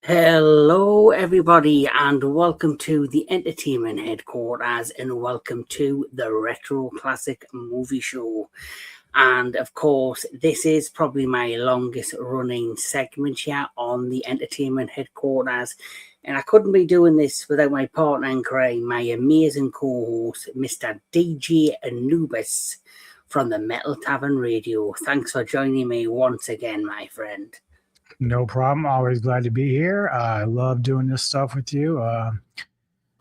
Hello, everybody, and welcome to the entertainment headquarters, and welcome to the Retro Classic Movie Show. And of course, this is probably my longest running segment here on the entertainment headquarters. And I couldn't be doing this without my partner in crime, my amazing co-host, Mr. DJ Anubis from the Metal Tavern Radio. Thanks for joining me once again, my friend. No problem. Always glad to be here. I love doing this stuff with you.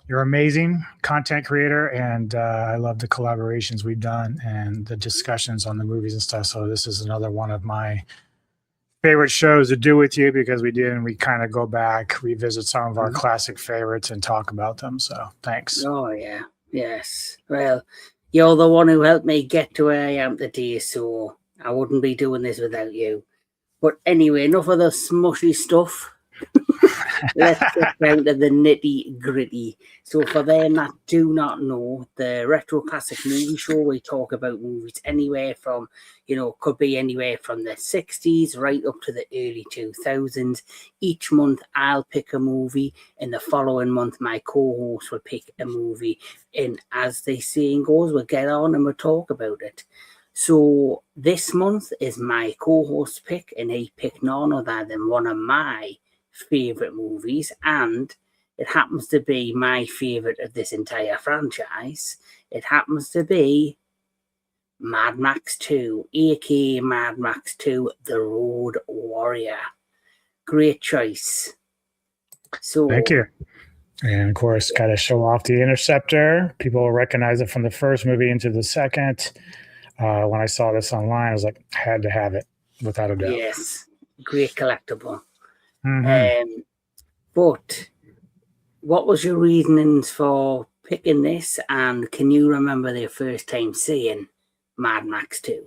You're amazing content creator, and I love the collaborations we've done and the discussions on the movies and stuff. So this is another one of my favorite shows to do with you because we kind of go back, revisit some of our classic favorites and talk about them. So thanks. Oh, yeah. Yes. Well, you're the one who helped me get to where I am today, so I wouldn't be doing this without you. But anyway, enough of the smushy stuff. Let's get down to the nitty gritty. So for them that do not know, the Retro Classic Movie Show, we talk about movies anywhere from, could be anywhere from the 60s right up to the early 2000s. Each month I'll pick a movie, and the following month my co-host will pick a movie. And as the saying goes, we'll get on and we'll talk about it. So this month is my co-host's pick, and he picked none other than one of my favorite movies, and it happens to be my favorite of this entire franchise. It happens to be Mad Max 2, aka Mad Max 2, The Road Warrior. Great choice. So thank you. And of course, got to show off the Interceptor. People recognize it from the first movie into the second. When I saw this online, I was like, I had to have it, without a doubt. Yes, great collectible. Mm-hmm. But what was your reasonings for picking this, and can you remember the first time seeing Mad Max 2?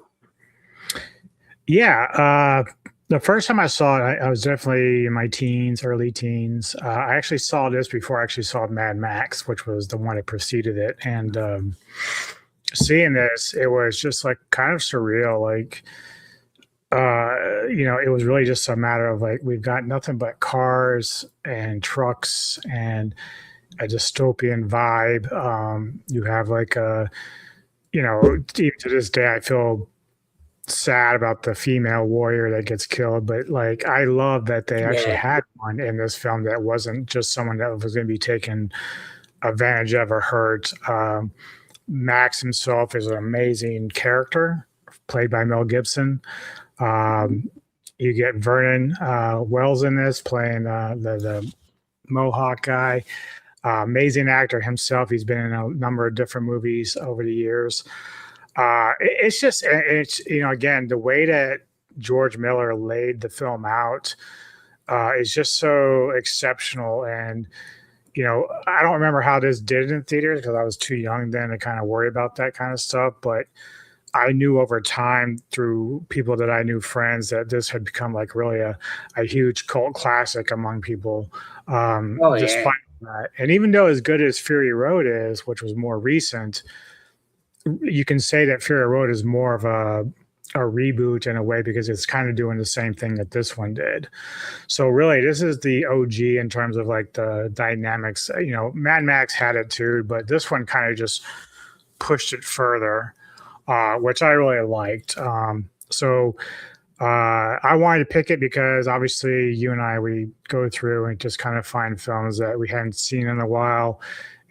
Yeah, the first time I saw it, I was definitely in my teens, early teens. I actually saw this before I actually saw Mad Max, which was the one that preceded it. And seeing this, it was just like kind of surreal. Like, it was really just a matter of like, we've got nothing but cars and trucks and a dystopian vibe. You have like even to this day, I feel sad about the female warrior that gets killed, but like, I love that they actually had one in this film that wasn't just someone that was going to be taken advantage of or hurt. Max himself is an amazing character, played by Mel Gibson. You get Vernon Wells in this, playing the Mohawk guy. Amazing actor himself. He's been in a number of different movies over the years. It's again, the way that George Miller laid the film out is just so exceptional. And I don't remember how this did in theaters because I was too young then to kind of worry about that kind of stuff. But I knew over time through people that I knew, friends, that this had become like really a huge cult classic among people. Despite that. And even though as good as Fury Road is, which was more recent, you can say that Fury Road is more of a reboot in a way because it's kind of doing the same thing that this one did. So really, this is the OG in terms of like the dynamics. Mad Max had it too, but this one kind of just pushed it further, which I really liked. So I wanted to pick it because obviously you and I, we go through and just kind of find films that we hadn't seen in a while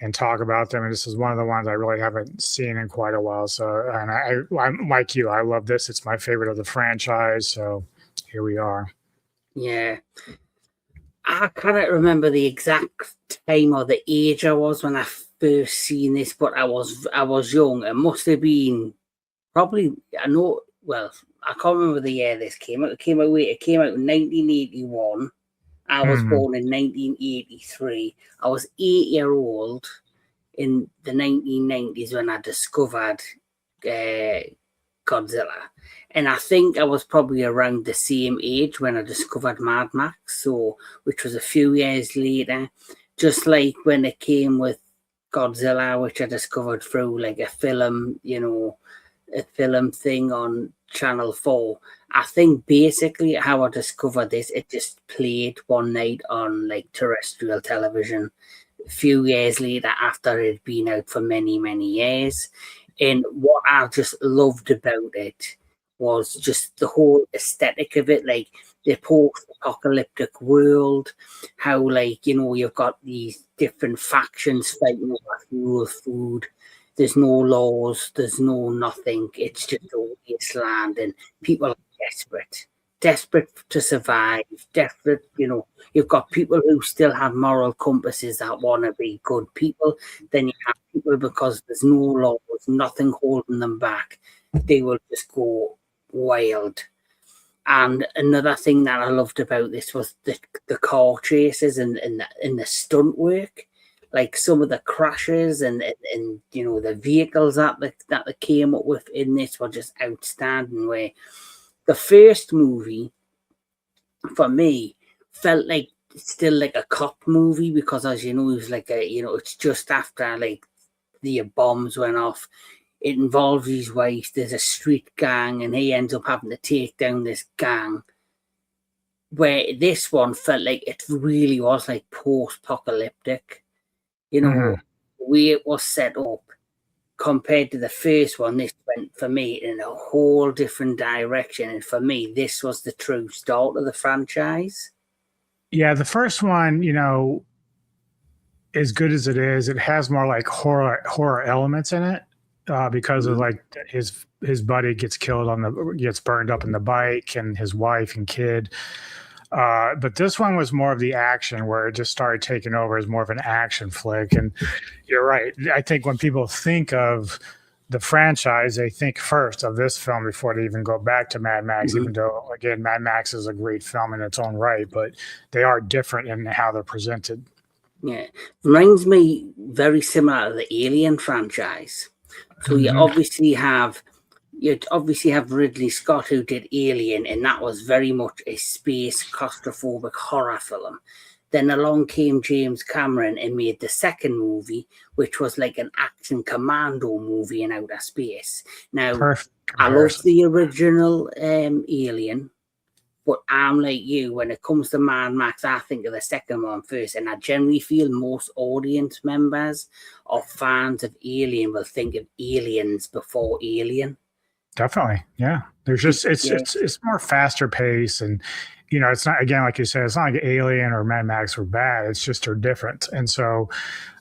and talk about them. And this is one of the ones I really haven't seen in quite a while. So, and I'm like you, I love this. It's my favorite of the franchise. So here we are. Yeah. I cannot remember the exact time or the age I was when I first seen this, but I was young. It must have been probably, I can't remember the year this came out. It came out in 1981. I was born in 1983. I was 8-year-old in the 1990s when I discovered Godzilla. And I think I was probably around the same age when I discovered Mad Max, which was a few years later. Just like when it came with Godzilla, which I discovered through like a film, a film thing on Channel 4. I think basically how I discovered this, it just played one night on like terrestrial television a few years later after it had been out for many, many years. And what I just loved about it was just the whole aesthetic of it, like the post-apocalyptic world, how, like, you know, you've got these different factions fighting over fuel, food. There's no laws, there's no nothing. It's just a wasteland, and people are desperate to survive, desperate, you know. You've got people who still have moral compasses that want to be good people. Then you have people, because there's no laws, nothing holding them back, they will just go wild. And another thing that I loved about this was the car chases and the stunt work. Like some of the crashes and you know, the vehicles that they came up with in this were just outstanding. Where the first movie, for me, felt like still like a cop movie, because, as you know, it was like a, you know, it's just after like the bombs went off. It involves his wife. There's a street gang, and he ends up having to take down this gang. Where this one felt like it really was like post-apocalyptic. You know, the way it was set up compared to the first one, this went for me in a whole different direction. And for me, this was the true start of the franchise. Yeah, the first one, you know, as good as it is, it has more like horror elements in it, because of like his buddy gets burned up in the bike, and his wife and kid. But this one was more of the action, where it just started taking over as more of an action flick. And you're right. I think when people think of the franchise, they think first of this film before they even go back to Mad Max, even though, again, Mad Max is a great film in its own right, but they are different in how they're presented. Yeah. Reminds me very similar to the Alien franchise. So you obviously have Ridley Scott, who did Alien, and that was very much a space claustrophobic horror film. Then along came James Cameron and made the second movie, which was like an action commando movie in outer space. Now, I love the original Alien, but I'm like you. When it comes to Mad Max, I think of the second one first, and I generally feel most audience members or fans of Alien will think of Aliens before Alien. Definitely. Yeah. There's just, it's more faster pace, and, you know, it's not, again, like you said, it's not like Alien or Mad Max were bad. It's just they're different. And so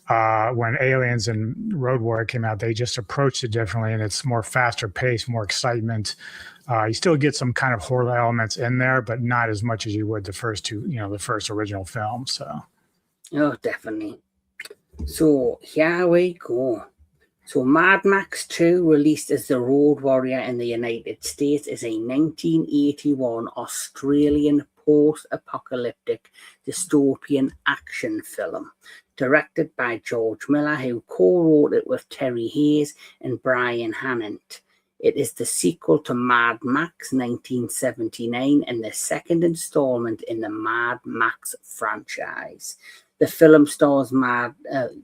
when Aliens and Road Warrior came out, they just approached it differently, and it's more faster pace, more excitement. You still get some kind of horror elements in there, but not as much as you would the first two, you know, the first original film. So. Oh, definitely. So here we go. So Mad Max 2, released as The Road Warrior in the United States, is a 1981 Australian post-apocalyptic dystopian action film directed by George Miller, who co-wrote it with Terry Hayes and Brian Hannant. It is the sequel to Mad Max 1979 and the second installment in the Mad Max franchise. The film stars Mad Max.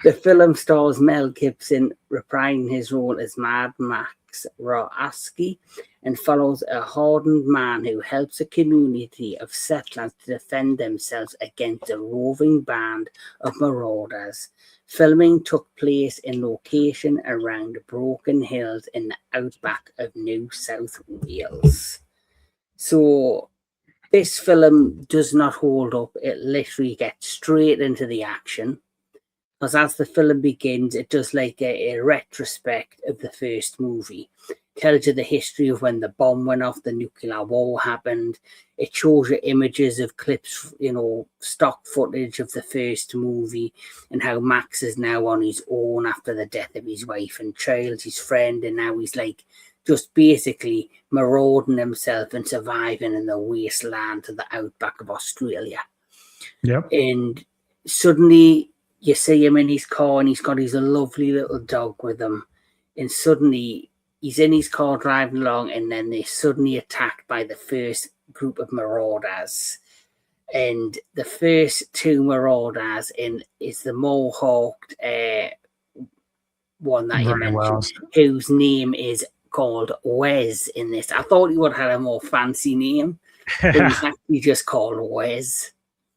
The film stars Mel Gibson reprising his role as Mad Max Rockatansky, and follows a hardened man who helps a community of settlers to defend themselves against a roving band of marauders. Filming took place in location around Broken Hills in the outback of New South Wales. So this film does not hold up. It literally gets straight into the action. Because as the film begins, it does like a retrospect of the first movie. It tells you the history of when the bomb went off, the nuclear war happened. It shows you images of clips, you know, stock footage of the first movie, and how Max is now on his own after the death of his wife and child, his friend, and now he's like just basically marauding himself and surviving in the wasteland to the outback of Australia. Yep. And suddenly you see him in his car, and he's got his lovely little dog with him. And suddenly he's in his car driving along, and then they're suddenly attacked by the first group of marauders. And the first two marauders is the mohawked one that you Vernon mentioned, Wells. whose name is called Wes in this. I thought he would have had a more fancy name, but he's actually just called Wes.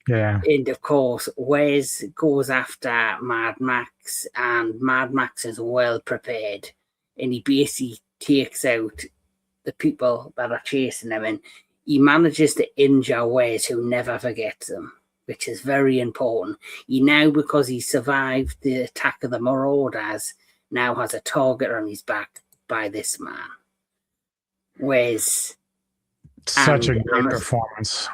Yeah. And of course, Wes goes after Mad Max, and Mad Max is well prepared, and he basically takes out the people that are chasing him, and he manages to injure Wes, who never forgets him, which is very important. He now, because he survived the attack of the Marauders, now has a target on his back by this man. Wes. Such a great performance.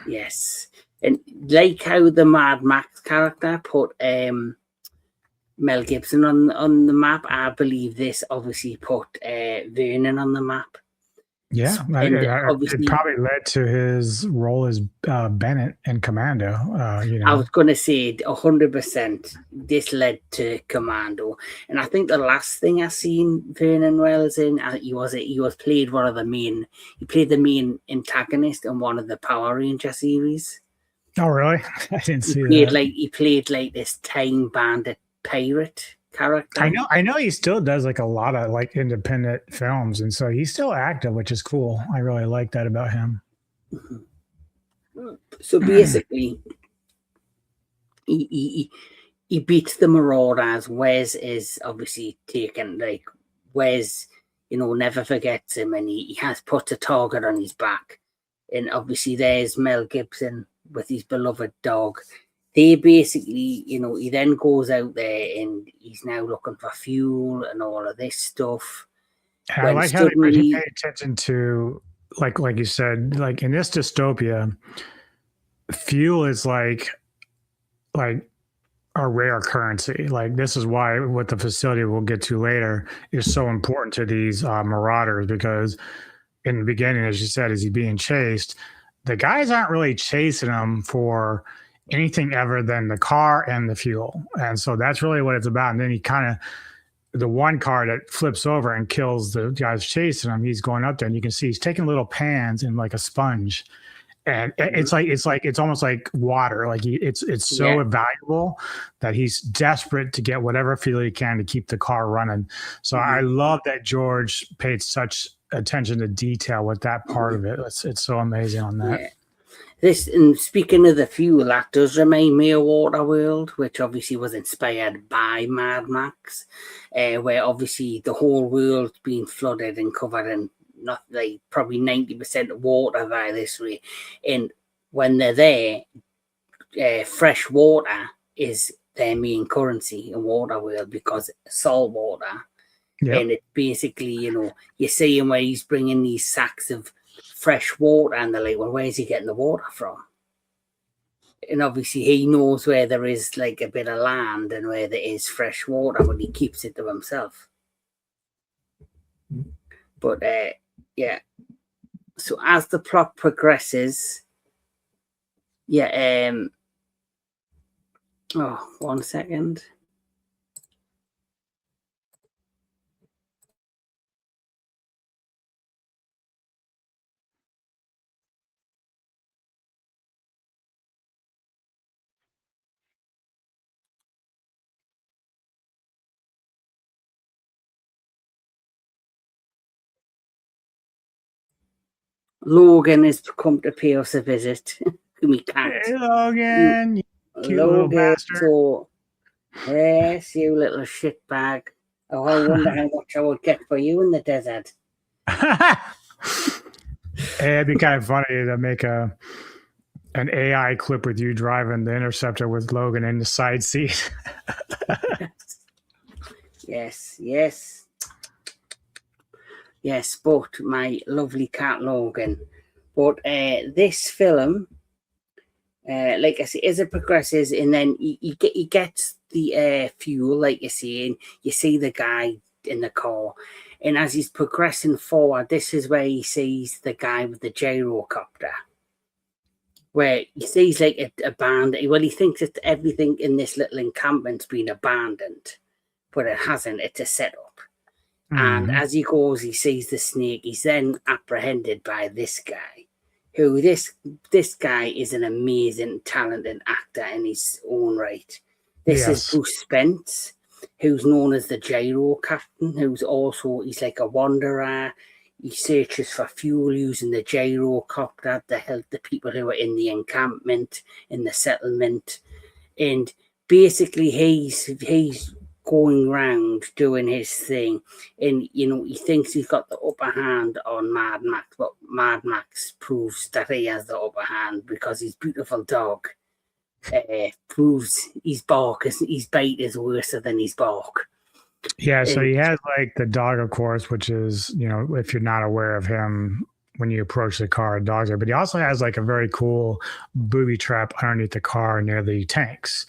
Yes. And like how the Mad Max character put Mel Gibson on the map, I believe this obviously put Vernon on the map. Yeah, it probably led to his role as Bennett in Commando. I was going to say 100%. This led to Commando, and I think the last thing I seen Vernon Wells in, he played one of the main. He played the main antagonist in one of the Power Ranger series. Oh, really? I didn't see that. He played like this time bandit pirate character. I know he still does like a lot of like independent films, and so he's still active, which is cool. I really like that about him. So basically, he beats the Marauders. Wes is obviously taken, like Wes, never forgets him, and he has put a target on his back. And obviously there's Mel Gibson with his beloved dog. They basically, he then goes out there and he's now looking for fuel and all of this stuff. I like how they pay attention to, like you said, like in this dystopia, fuel is like a rare currency. Like this is why what the facility we'll get to later is so important to these marauders, because in the beginning, as you said, as he's being chased, the guys aren't really chasing him for anything other than the car and the fuel. And so that's really what it's about. And then he the one car that flips over and kills the guys chasing him, he's going up there and you can see he's taking little pans and like a sponge. And it's almost like water. Like it's so valuable that he's desperate to get whatever fuel he can to keep the car running. So I love that George paid such attention to detail with that part of it. It's so amazing on that. Yeah. This, and speaking of the fuel, that does remind me of Waterworld, which obviously was inspired by Mad Max, where obviously the whole world's been flooded and covered in probably 90% of water by this way. And when they're there, fresh water is their main currency in Waterworld because salt water. Yep. And it basically, you see him where he's bringing these sacks of fresh water and they're like, well, where's he getting the water from? And obviously he knows where there is like a bit of land and where there is fresh water, but he keeps it to himself. But yeah. So as the plot progresses, one second. Logan has come to pay us a visit. We can't. Hey, Logan. Cute little bastard. So, yes, you little shitbag. Oh, I wonder how much I would get for you in the desert. Hey, it'd be kind of funny to make an AI clip with you driving the Interceptor with Logan in the side seat. Yes, but my lovely cat Logan. But this film, like I say, as it progresses, and then he gets the fuel, like you're saying, you see the guy in the car, and as he's progressing forward, this is where he sees the guy with the gyrocopter, where he sees like a band. Well, he thinks that everything in this little encampment's been abandoned, but it hasn't. It's a setup. And as he goes, he sees the snake. He's then apprehended by this guy, who this guy is an amazing, talented actor in his own right. This is Bruce Spence, who's known as the gyro captain, he's like a wanderer. He searches for fuel using the gyrocopter to help the people who are in the encampment, in the settlement. And basically he's going around doing his thing, and he thinks he's got the upper hand on Mad Max, but Mad Max proves that he has the upper hand because his beautiful dog proves his bite is worse than his bark. Yeah, so he has like the dog, of course, which is, if you're not aware of him, when you approach the car, dogs are, but he also has like a very cool booby trap underneath the car near the tanks.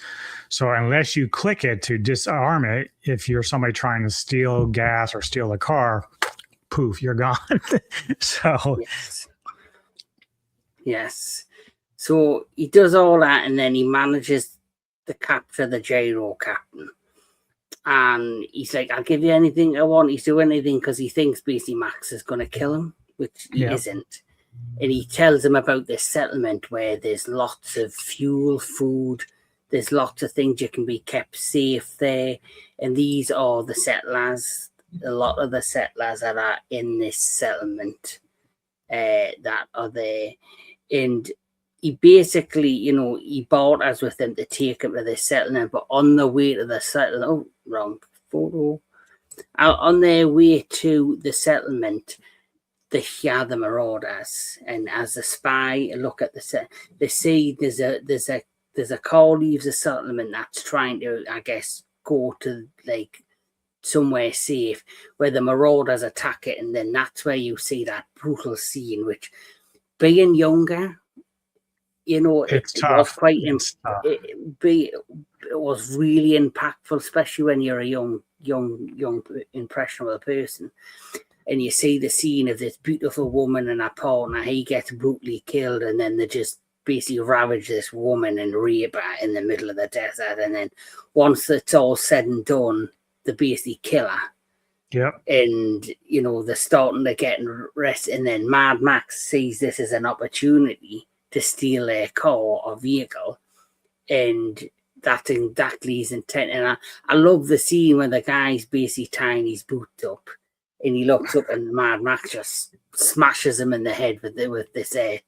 So unless you click it to disarm it, if you're somebody trying to steal gas or steal a car, poof, you're gone. So yes. So he does all that, and then he manages to capture the gyro captain. And he's like, I'll give you anything I want. He's doing anything because he thinks basically Max is going to kill him, which he isn't. And he tells him about this settlement where there's lots of fuel, food, there's lots of things you can be kept safe there. And these are the settlers, a lot of the settlers that are in this settlement that are there. And he basically, he barters with them to take him to this settlement, but on the way to the settlement, wrong photo. On their way to the settlement, they hear the marauders, and as the spy look at the set, they see there's a car leaves the settlement that's trying to, I guess, go to like somewhere safe, where the marauders attack it, and then that's where you see that brutal scene. Which, being younger, it was quite. It was really impactful, especially when you're a young impressionable person, and you see the scene of this beautiful woman and her partner. He gets brutally killed, and then they just basically ravage this woman and rape her in the middle of the desert. And then once it's all said and done, they basically kill her. Yep. And they're starting to get rest, and then Mad Max sees this as an opportunity to steal their car or vehicle, and that's exactly his intent. And I love the scene when the guy's basically tying his boots up, and he looks up, and Mad Max just smashes him in the head with this. I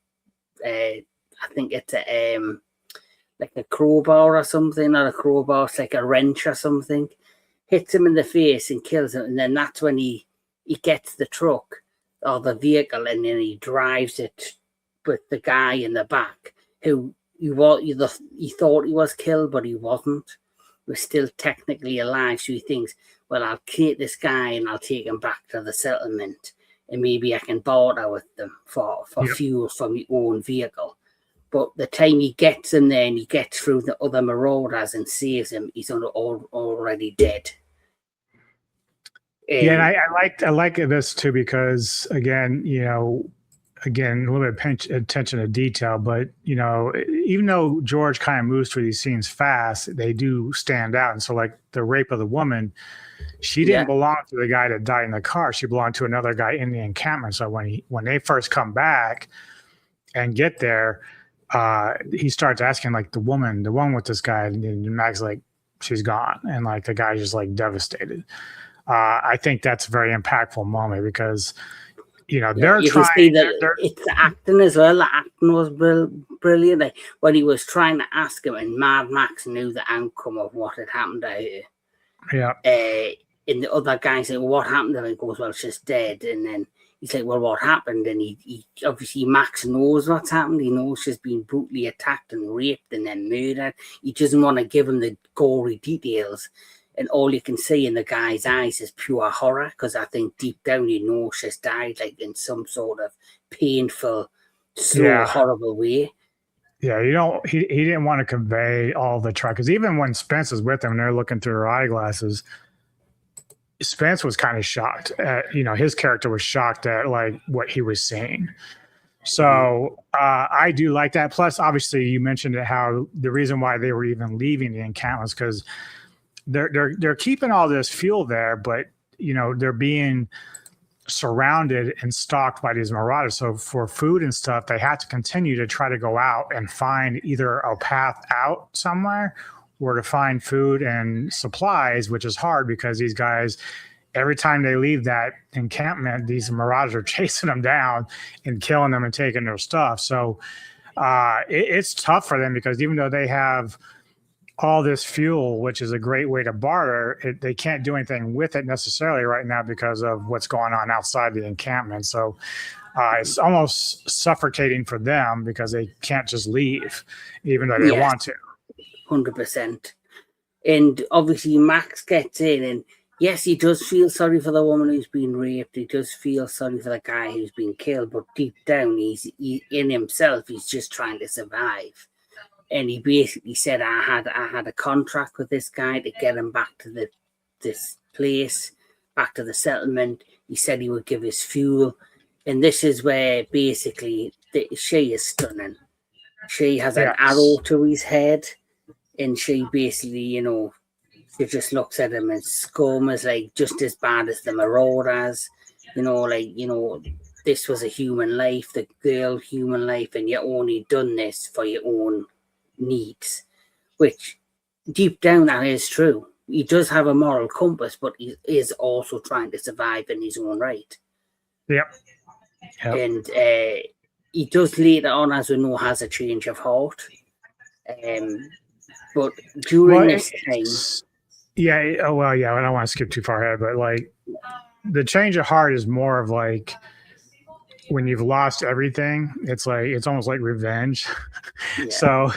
think it's like a crowbar or something, not a crowbar, it's like a wrench or something. Hits him in the face and kills him, and then that's when he gets the truck or the vehicle, and then he drives it with the guy in the back who he thought he was killed, but he wasn't. He was still technically alive. So he thinks, well, I'll take this guy and I'll take him back to the settlement, and maybe I can barter with them for fuel for my own vehicle. But the time he gets him there and he gets through the other marauders and saves him, he's already dead. And I like this too, because again, a little bit of attention to detail, but even though George kind of moves through these scenes fast, they do stand out. And so, like the rape of the woman, she didn't belong to the guy that died in the car. She belonged to another guy in the encampment. So when they first come back and get there, he starts asking like the one with this guy, and Mag's like, she's gone, and like the guy's just like devastated. I think that's a very impactful moment because they're you trying. Can see that it's the acting as well. The acting was brilliant. Like, when he was trying to ask him, and Mad Max knew the outcome of what had happened to her. Yeah. And the other guy said, well, what happened to her? He goes, well, she's dead. And then he's like, well, what happened? And he obviously, Max knows what's happened. He knows she's been brutally attacked and raped and then murdered. He doesn't want to give him the gory details. And all you can see in the guy's eyes is pure horror, because I think deep down he knows she's died, like in some sort of painful, slow, horrible way. Yeah, he didn't want to convey all the trauma, because even when Spence is with him and they're looking through her eyeglasses, Spence was kind of shocked at, his character was shocked at like what he was seeing. So I do like that. Plus, obviously, you mentioned how the reason why they were even leaving the encampment was because they're keeping all this fuel there, but they're being surrounded and stalked by these marauders. So for food and stuff, they had to continue to try to go out and find either a path out somewhere or to find food and supplies, which is hard because these guys, every time they leave that encampment, these marauders are chasing them down and killing them and taking their stuff. So it's tough for them because even though they have all this fuel, which is a great way to barter, they can't do anything with it necessarily right now because of what's going on outside the encampment. So it's almost suffocating for them because they can't just leave, even though they want to. 100%. And obviously Max gets in, and yes, he does feel sorry for the woman who's been raped. He does feel sorry for the guy who's been killed, but deep down, in himself, he's just trying to survive. And he basically said, I had a contract with this guy to get him back to this place, back to the settlement. He said he would give his fuel. And this is where basically she is stunning. She has an arrow to his head. And she basically, she just looks at him and scum is like just as bad as the marauders. This was a human life, the girl human life, and you only done this for your own needs, which deep down that is true. He does have a moral compass, but he is also trying to survive in his own right. Yep. And he does later on, as we know, has a change of heart. But during this time, I don't want to skip too far ahead, but like the change of heart is more of like when you've lost everything, it's almost like revenge. Yeah. So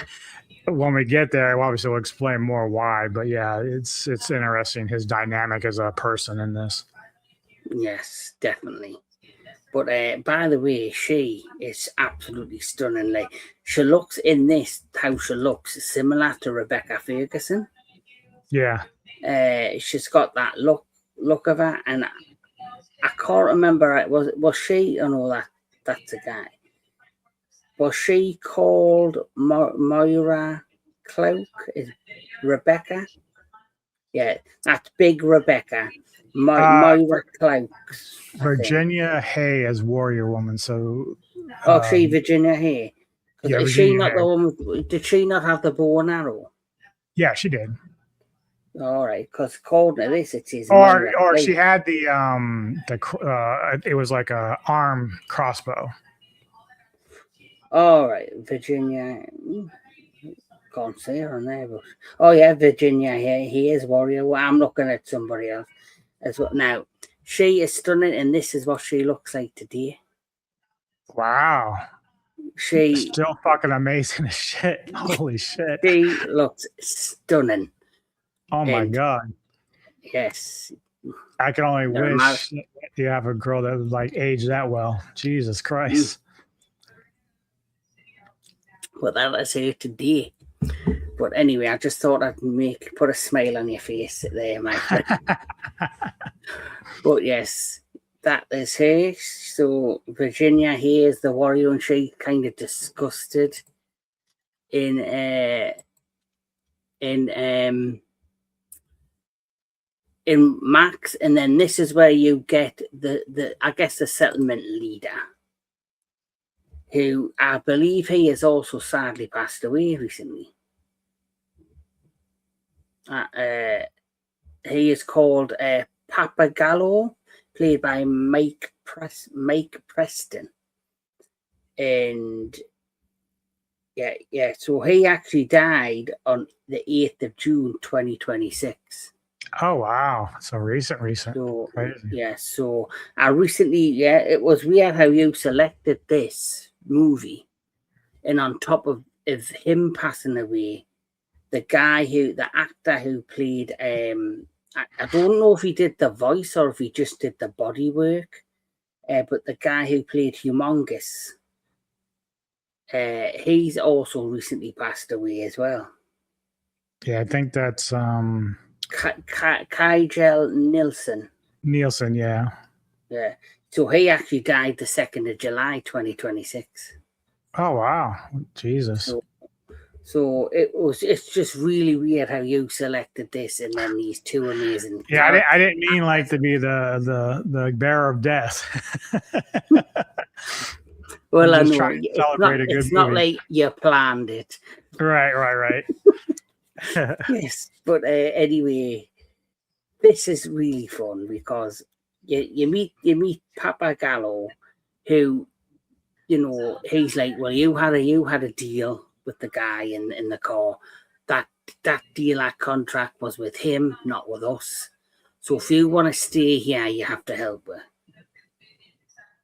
when we get there, obviously we'll explain more why, but yeah, it's interesting, his dynamic as a person in this. Yes, definitely. But by the way, she is absolutely stunning. Like, she looks in this, how she looks, similar to Rebecca Ferguson. Yeah. She's got that look of her, and I can't remember. Was she? Oh no, that's a guy. Was she called Moira Cloak? Is Rebecca? Yeah, that's big Rebecca. Moira Cloak. Virginia Hay as Warrior Woman. So. She Virginia Hay. Yeah, is she not the one? Did she not have the bow and arrow? Yeah, she did. All right, because according to this, it is. Or she had the it was like a arm crossbow. All right, Virginia. Can't see her on there, but Virginia. He is warrior. Well, I'm looking at somebody else as well. Now she is stunning, and this is what she looks like today. Wow. She's still fucking amazing as shit. Holy shit. She looks stunning. Oh my God. Yes. I can only wish you have a girl that would like age that well. Jesus Christ. Well, that's her today. But anyway, I just thought I'd put a smile on your face there, my friend. But yes, that is her. So Virginia here is the warrior, and she kind of disgusted in Max, and then this is where you get the I guess the settlement leader, who I believe he has also sadly passed away recently. He is called Papagallo, played by Mike Preston, and yeah. So he actually died on the 8th of June, 2026. Oh wow! So recent. So crazy. Yeah. So I recently, it was weird how you selected this movie, and on top of him passing away, the actor who played, I don't know if he did the voice or if he just did the body work, but the guy who played Humongous, he's also recently passed away as well. Yeah, I think that's Kjell Nilsson. Nilsson, yeah. Yeah. So he actually died the 2nd of July, 2026. Oh wow, Jesus. So it's just really weird how you selected this and then these two amazing Yeah, I didn't mean like to be the bearer of death. Well, I just know trying to celebrate a good it's not movie. like you planned it. Right. Yes, but anyway, this is really fun because you meet Papa Gallo, who, you know, he's like, well, you had a deal with the guy in the car. That deal, that contract was with him, not with us. So if you want to stay here, you have to help her.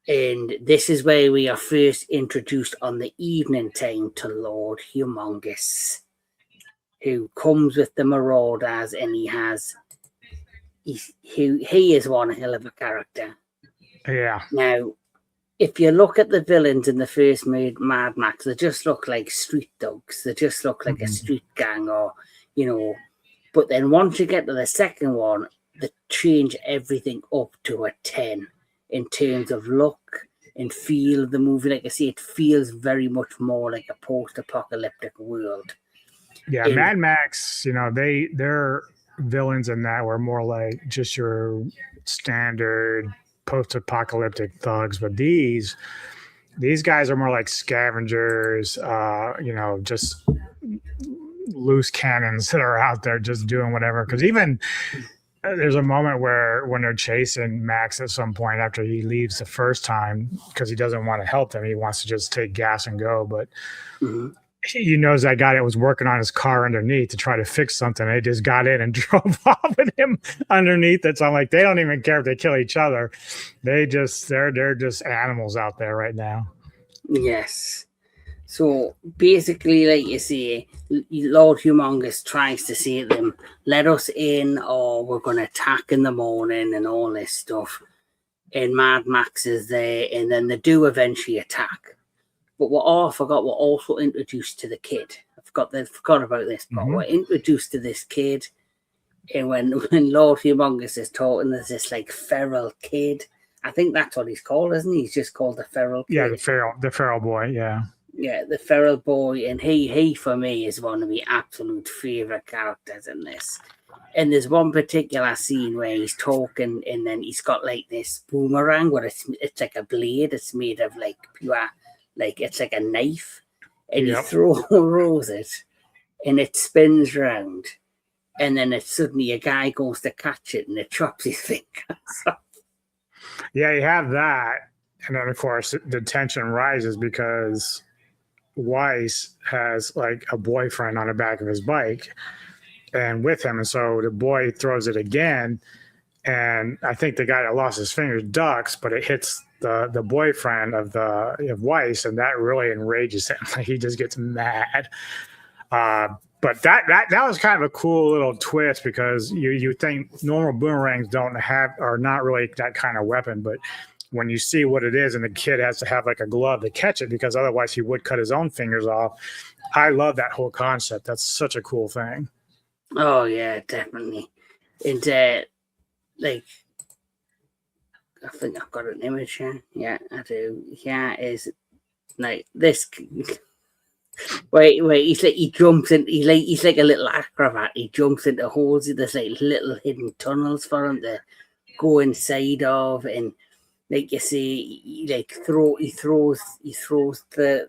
And this is where we are first introduced on the evening time to Lord Humongous, who comes with the Marauders, and he is one hell of a character. Yeah. Now, if you look at the villains in the first Mad Max, they just look like street thugs. They just look like a street gang, or, you know. But then once you get to the second one, they change everything up to a 10 in terms of look and feel of the movie. Like I say, it feels very much more like a post-apocalyptic world. Yeah, Mad Max, you know, their villains in that were more like just your standard post-apocalyptic thugs, but these guys are more like scavengers, you know, just loose cannons that are out there just doing whatever. Because even there's a moment where when they're chasing Max at some point after he leaves the first time because he doesn't want to help them, he wants to just take gas and go, but he knows that guy that was working on his car underneath to try to fix something. They just got in and drove off with him underneath it. So I'm like, they don't even care if they kill each other. They're just animals out there right now. Yes. So basically, like you say, Lord Humongous tries to say to them, let us in or we're going to attack in the morning and all this stuff. And Mad Max is there, and then they do eventually attack. But I forgot, we're also introduced to the kid. I forgot about this, but we're introduced to this kid. And when Lord Humongous is talking, there's this like feral kid. I think that's what he's called, isn't he? He's just called the feral kid. Yeah, the feral boy, yeah. Yeah, the feral boy, and he for me is one of my absolute favorite characters in this. And there's one particular scene where he's talking, and then he's got like this boomerang where it's like a blade. It's made of like pure, like it's like a knife, and he throws it, and it spins round, and then suddenly a guy goes to catch it, and it chops his fingers off. Yeah, you have that, and then of course the tension rises because Weiss has like a boyfriend on the back of his bike and with him, and so the boy throws it again, and I think the guy that lost his fingers ducks, but it hits the boyfriend of Weiss, and that really enrages him. He just gets mad. But that was kind of a cool little twist because you think normal boomerangs are not really that kind of weapon, but when you see what it is and the kid has to have like a glove to catch it because otherwise he would cut his own fingers off. I love that whole concept. That's such a cool thing. Oh yeah, definitely. And like, I think I've got an image here. Yeah, I do. Here is like this. Wait, he jumps in. He's like a little acrobat. He jumps into holes. There's like little hidden tunnels for him to go inside of, and like you see, he throws the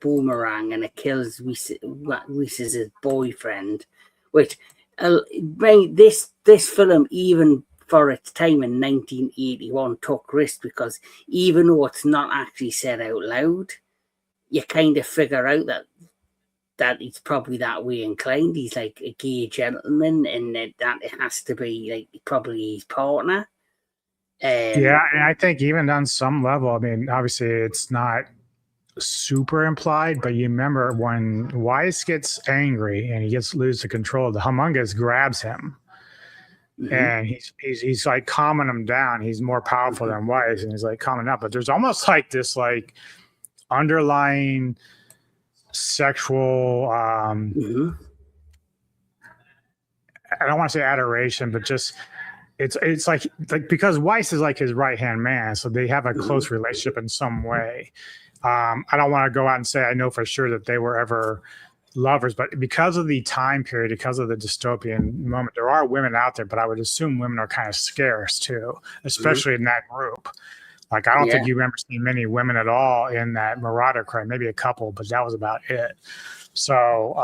boomerang, and it kills Reese's boyfriend. Which this film, even for its time in 1981, took risks because even though it's not actually said out loud, you kind of figure out that he's probably that way inclined. He's like a gay gentleman, and that it has to be like probably his partner. Yeah, and I think even on some level, I mean, obviously it's not super implied, but you remember when Weiss gets angry and he gets loses control, the Humongous grabs him. And he's like calming him down. He's more powerful than Weiss, and he's like calming up. But there's almost like this like underlying sexual I don't want to say adoration, but just it's like because Weiss is like his right hand man, so they have a close relationship in some way. I don't want to go out and say I know for sure that they were ever lovers, but because of the time period, because of the dystopian moment, there are women out there, but I would assume women are kind of scarce too, especially in that group. Like, I don't think you remember seeing many women at all in that Marauder crowd, maybe a couple, but that was about it. So,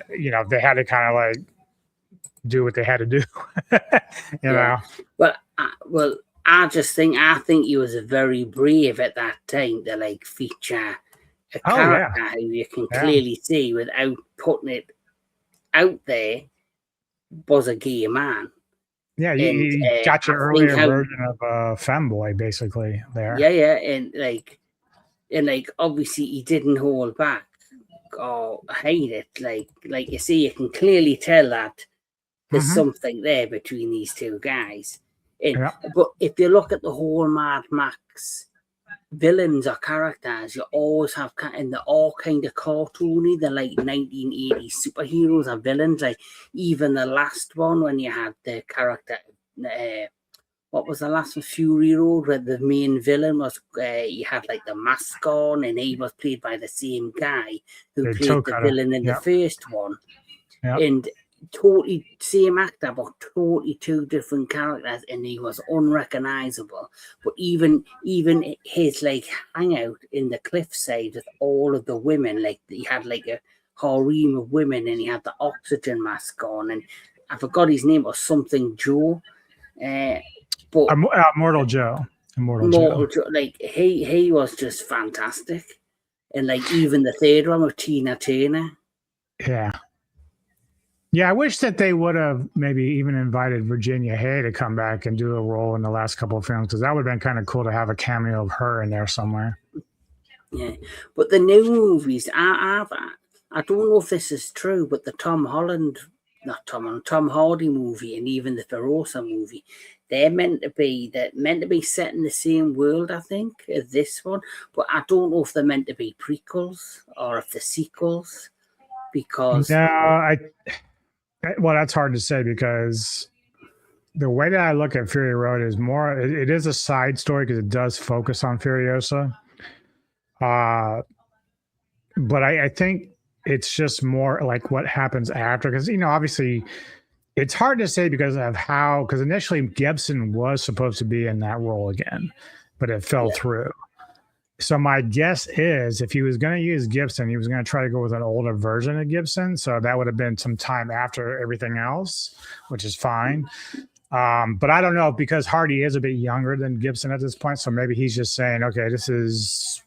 they had to kind of like do what they had to do, you know? Well, I think he was very brave at that time to like feature a character who you can clearly see without putting it out there was a gay man. Yeah, you got your earlier version of a femboy basically there. Yeah, and obviously he didn't hold back or hide it. Like you see, you can clearly tell that there's something there between these two guys. But if you look at the whole Mad Max villains or characters, you always have, and they're all kind of cartoony. They're like 1980s superheroes or villains. Like even the last one, when you had the character, what was the last one? Fury Road, where the main villain was, you had like the mask on, and he was played by the same guy who played the villain in the first one. And totally same actor, but totally two different characters, and he was unrecognizable. But even his like hangout in the cliffside with all of the women, like he had like a harem of women, and he had the oxygen mask on, and I forgot his name, or something Joe. But Immortal Joe. Like he was just fantastic, and like even the third one with Tina Turner. Yeah, I wish that they would have maybe even invited Virginia Hay to come back and do a role in the last couple of films, because that would have been kind of cool to have a cameo of her in there somewhere. Yeah, but the new movies, I don't know if this is true, but the Tom Hardy movie, and even the Ferosa movie, they're meant to be set in the same world, I think, as this one. But I don't know if they're meant to be prequels or if they're sequels, because well, that's hard to say, because the way that I look at Fury Road is more, it is a side story because it does focus on Furiosa. But I think it's just more like what happens after, because, obviously it's hard to say because initially Gibson was supposed to be in that role again, but it fell through. So my guess is if he was going to use Gibson, he was going to try to go with an older version of Gibson. So that would have been some time after everything else, which is fine. But I don't know, because Hardy is a bit younger than Gibson at this point. So maybe he's just saying, okay, this is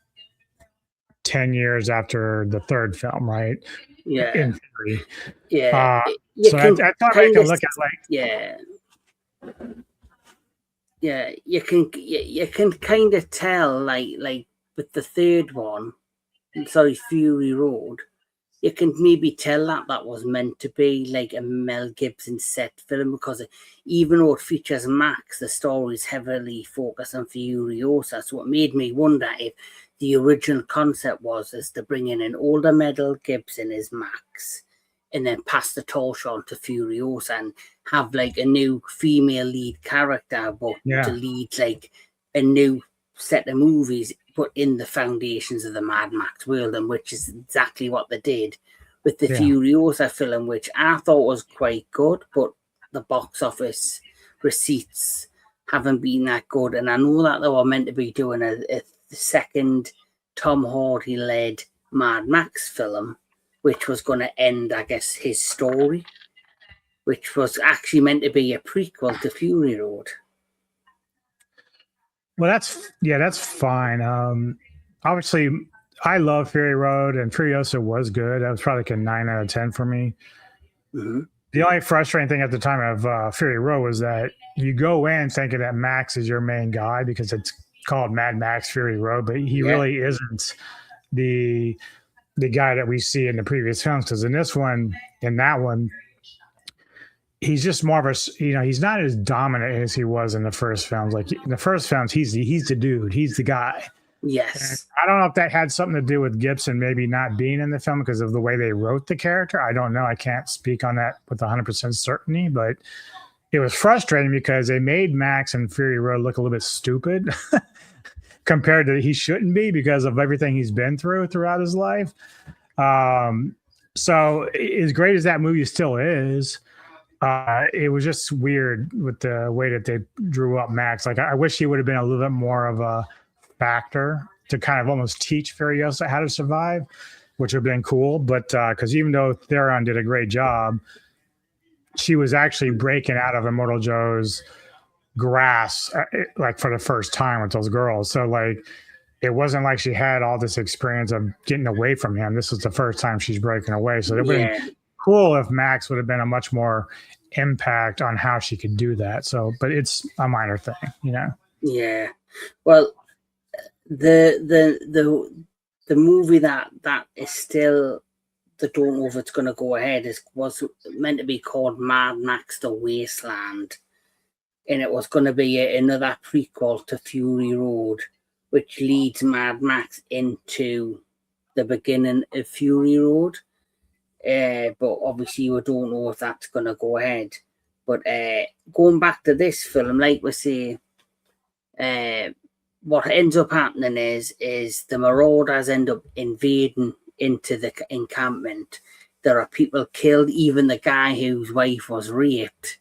10 years after the third film, right? Yeah. In theory. Yeah. So I thought I could look at like... Yeah. Yeah, you can kind of tell, like with the third one, Fury Road, you can maybe tell that was meant to be like a Mel Gibson set film, because even though it features Max, the story is heavily focused on Furiosa. So it made me wonder if the original concept was to bring in an older Mel Gibson as Max, and then pass the torch on to Furiosa and have like a new female lead character, but to lead like a new set of movies, but in the foundations of the Mad Max world, and which is exactly what they did with the Furiosa film, which I thought was quite good, but the box office receipts haven't been that good. And I know that they were meant to be doing a second Tom Hardy-led Mad Max film, which was going to end, I guess, his story, which was actually meant to be a prequel to Fury Road. Well, that's fine. Obviously, I love Fury Road, and Furiosa was good. That was probably like a 9 out of 10 for me. Mm-hmm. The only frustrating thing at the time of Fury Road was that you go in thinking that Max is your main guy because it's called Mad Max Fury Road, but he really isn't the guy that we see in the previous films. Because in that one, he's just more of a, he's not as dominant as he was in the first films. Like in the first films, he's the dude, he's the guy. Yes. And I don't know if that had something to do with Gibson maybe not being in the film because of the way they wrote the character. I don't know. I can't speak on that with 100% certainty, but it was frustrating because they made Max and Fury Road look a little bit stupid compared to he shouldn't be because of everything he's been throughout his life. So as great as that movie still is, it was just weird with the way that they drew up Max. Like I wish he would have been a little bit more of a factor to kind of almost teach Furiosa how to survive, which would have been cool. But because even though Theron did a great job, she was actually breaking out of Immortal Joe's grasp like for the first time with those girls. So like it wasn't like she had all this experience of getting away from him. This was the first time she's breaking away. So it would have been cool if Max would have been a much more impact on how she could do that. So, but it's a minor thing, you know? Yeah. Well, the movie that is still, I don't know if it's going to go ahead, was meant to be called Mad Max The Wasteland. And it was going to be another prequel to Fury Road, which leads Mad Max into the beginning of Fury Road. But obviously we don't know if that's going to go ahead. But going back to this film, like we say, what ends up happening is the Marauders end up invading into the encampment. There are people killed, even the guy whose wife was raped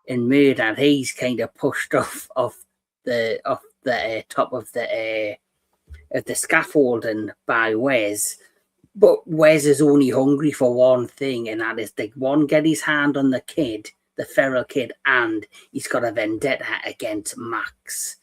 and murdered. He's kind of pushed off the top of the scaffolding by Wes. But Wes is only hungry for one thing, and that is to get his hand on the kid, the feral kid, and he's got a vendetta against Max.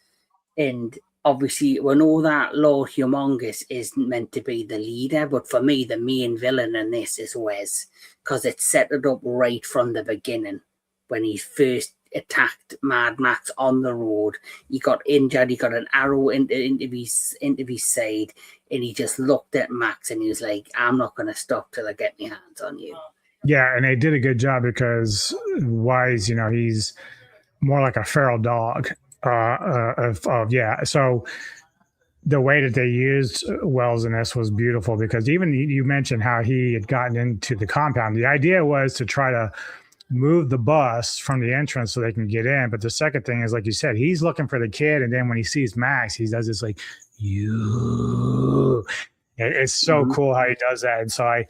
And obviously, we know that Lord Humongous is meant to be the leader, but for me, the main villain in this is Wes, because it set it up right from the beginning. When he first attacked Mad Max on the road, he got injured, he got an arrow into his side, and he just looked at Max and he was like, I'm not going to stop till I get my hands on you. Yeah, and they did a good job because Wise, you know, he's more like a feral dog. So the way that they used Wells in this was beautiful because even you mentioned how he had gotten into the compound. The idea was to try to move the bus from the entrance so they can get in. But the second thing is, like you said, he's looking for the kid. And then when he sees Max, he does this like, you. It's so cool how he does that. And so I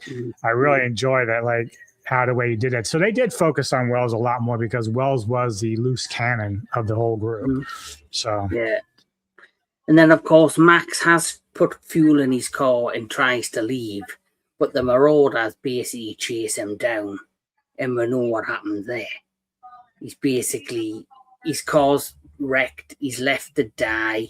really enjoy that, like how the way he did it. So they did focus on Wells a lot more because Wells was the loose cannon of the whole group. So yeah. And then of course Max has put fuel in his car and tries to leave, but the Marauders basically chase him down. And we know what happened there. His car's wrecked. He's left to die.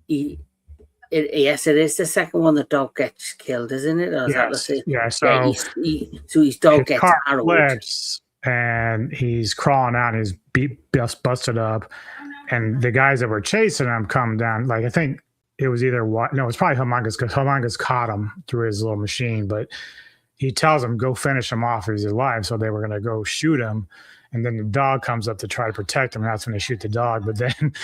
Yes, it is the second one. The dog gets killed, isn't it? Or is that the same? Yeah. So, so his dog gets arrowed. Flips and he's crawling out. And he's busted up, and the guys that were chasing him come down. Like I think it was it was probably Humongous because Humongous caught him through his little machine, but. He tells him, go finish him off if he's alive. So they were going to go shoot him. And then the dog comes up to try to protect him. And that's when they shoot the dog. But then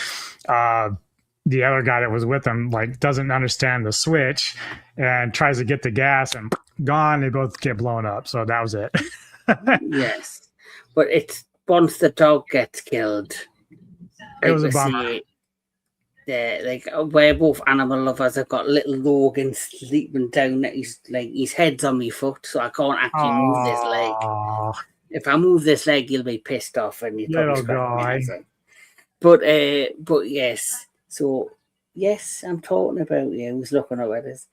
the other guy that was with him, like, doesn't understand the switch and tries to get the gas and gone. They both get blown up. So that was it. Yes. But it's once the dog gets killed. It was a bummer. Like we're both animal lovers. I've got little Logan sleeping down. His head's on my foot, so I can't actually move this leg. If I move this leg, you'll be pissed off, and you probably scratch me. But yes. So yes, I'm talking about you. Who's looking up at us?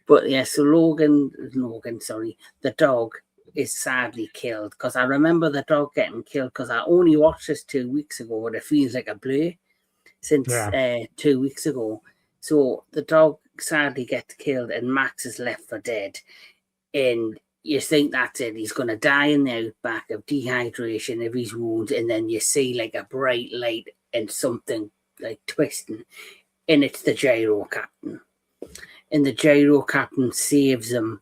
But yeah, so Logan, the dog is sadly killed because I remember the dog getting killed because I only watched this 2 weeks ago, but it feels like a blur. Since 2 weeks ago. So the dog sadly gets killed and Max is left for dead. And you think that's it. He's going to die in the outback of dehydration of his wounds. And then you see like a bright light and something like twisting. And it's the gyro captain. And the gyro captain saves him,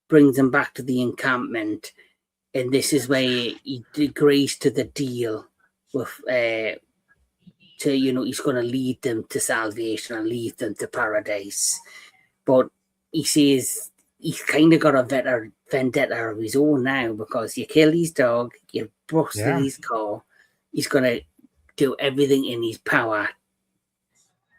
brings him back to the encampment. And this is where he agrees to the deal with... he's going to lead them to salvation and lead them to paradise. But he says he's kind of got a vendetta of his own now because you killed his dog, you busted his car. He's going to do everything in his power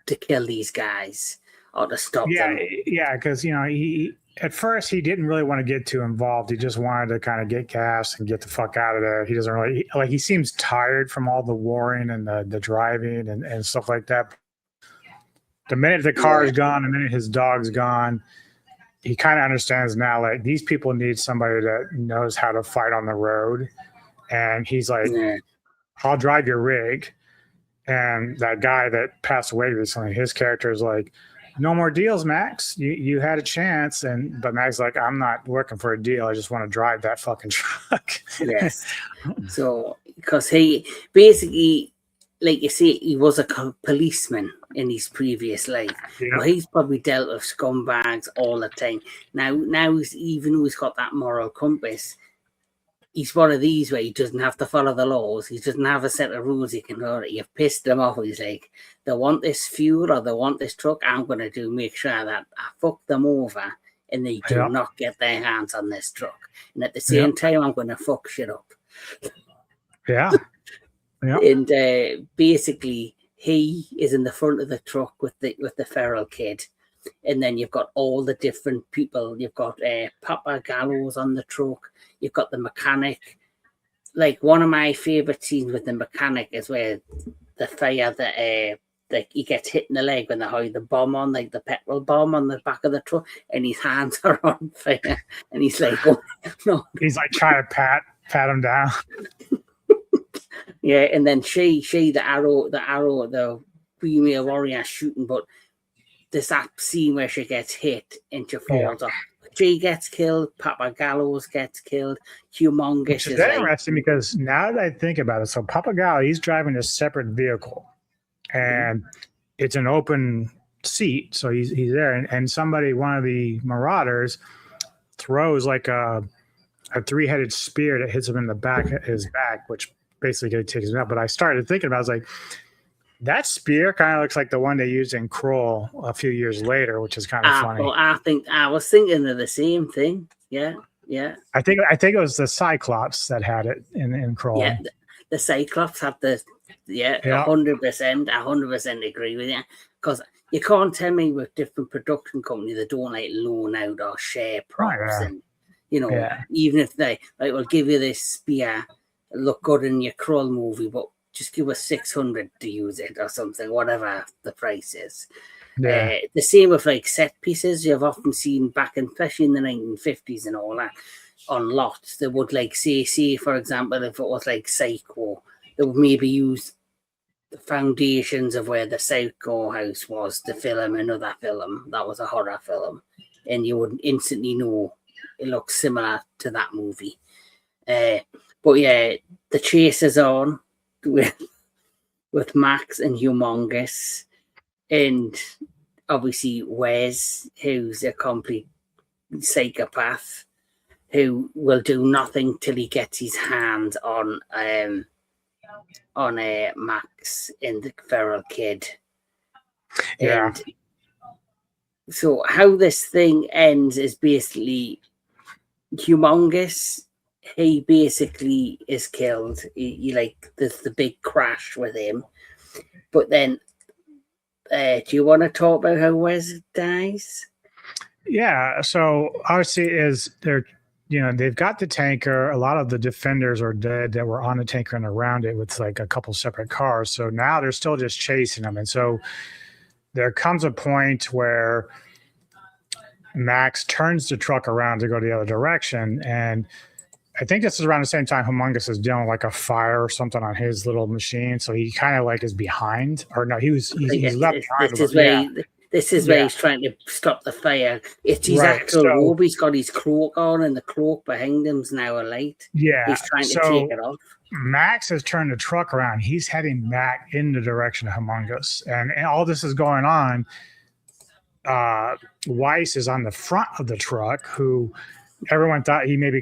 to kill these guys or to stop them. Yeah, because he at first he didn't really want to get too involved. He just wanted to kind of get gas and get the fuck out of there. He doesn't really he seems tired from all the warring and the driving and stuff like that. The minute the car is gone, the minute his dog's gone, he kind of understands now, like, these people need somebody that knows how to fight on the road. And he's like, I'll drive your rig. And that guy that passed away recently, his character is like, no more deals, Max. You had a chance. But Max is like, I'm not working for a deal. I just want to drive that fucking truck. Yes. So, because he basically, like you say, he was a policeman in his previous life. Yeah. Well, he's probably dealt with scumbags all the time. Now he's got that moral compass. He's one of these where he doesn't have to follow the laws. He doesn't have a set of rules he can follow. You've pissed them off. He's like, they want this fuel or they want this truck. I'm going to make sure that I fuck them over and they do not get their hands on this truck. And at the same time, I'm going to fuck shit up. Yeah. Yeah. And basically, he is in the front of the truck with the feral kid. And then you've got all the different people. You've got Papa Gallows on the truck. You've got the mechanic. Like, one of my favorite scenes with the mechanic is where the fire that he gets hit in the leg when they hide the bomb on, like the petrol bomb on the back of the truck, and his hands are on fire. And he's like, oh, no. He's like trying to pat him down. Yeah, and then she, the female warrior shooting, but there's that scene where she gets hit and she falls off. She gets killed, Papa Gallows gets killed, Humongous. Which is interesting because now that I think about it, so Papa Gallo, he's driving a separate vehicle and it's an open seat, so he's there, and somebody, one of the marauders, throws like a three-headed spear that hits him in the back, his back, which basically takes him out. But I started thinking about it, I was like, that spear kind of looks like the one they used in Kroll a few years later, which is kind of funny. Well, I was thinking of the same thing. Yeah. I think it was the Cyclops that had it in Kroll. Yeah, the Cyclops had 100% agree with you, because you can't tell me with different production companies they don't like loan out or share props, and even if they we'll give you this spear, look good in your Kroll movie, but just give us 600 to use it or something, whatever the price is. The same with like set pieces. You've often seen back, especially in the 1950s and all that, on lots. They would like say for example, if it was like Psycho, they would maybe use the foundations of where the Psycho house was to film another film that was a horror film, and you would instantly know it looks similar to that movie. But yeah, the chase is on with Max and Humongous, and obviously Wes, who's a complete psychopath who will do nothing till he gets his hands on Max and the feral kid. Yeah. And so how this thing ends is basically Humongous. He basically is killed. He like there's the big crash with him. But then, do you want to talk about how Wes dies? Yeah. So obviously, they've got the tanker. A lot of the defenders are dead that were on the tanker and around it with like a couple separate cars. So now they're still just chasing them, and so there comes a point where Max turns the truck around to go the other direction, and I think this is around the same time Humongous is dealing with like a fire or something on his little machine. So he kind of like is behind, or no, he's left behind. This is where he's trying to stop the fire. It's his actual robe. He's got his cloak on, and the cloak behind him's now alight. Yeah. He's trying to take it off. Max has turned the truck around. He's heading back in the direction of Humongous. And all this is going on. Weiss is on the front of the truck, who everyone thought he maybe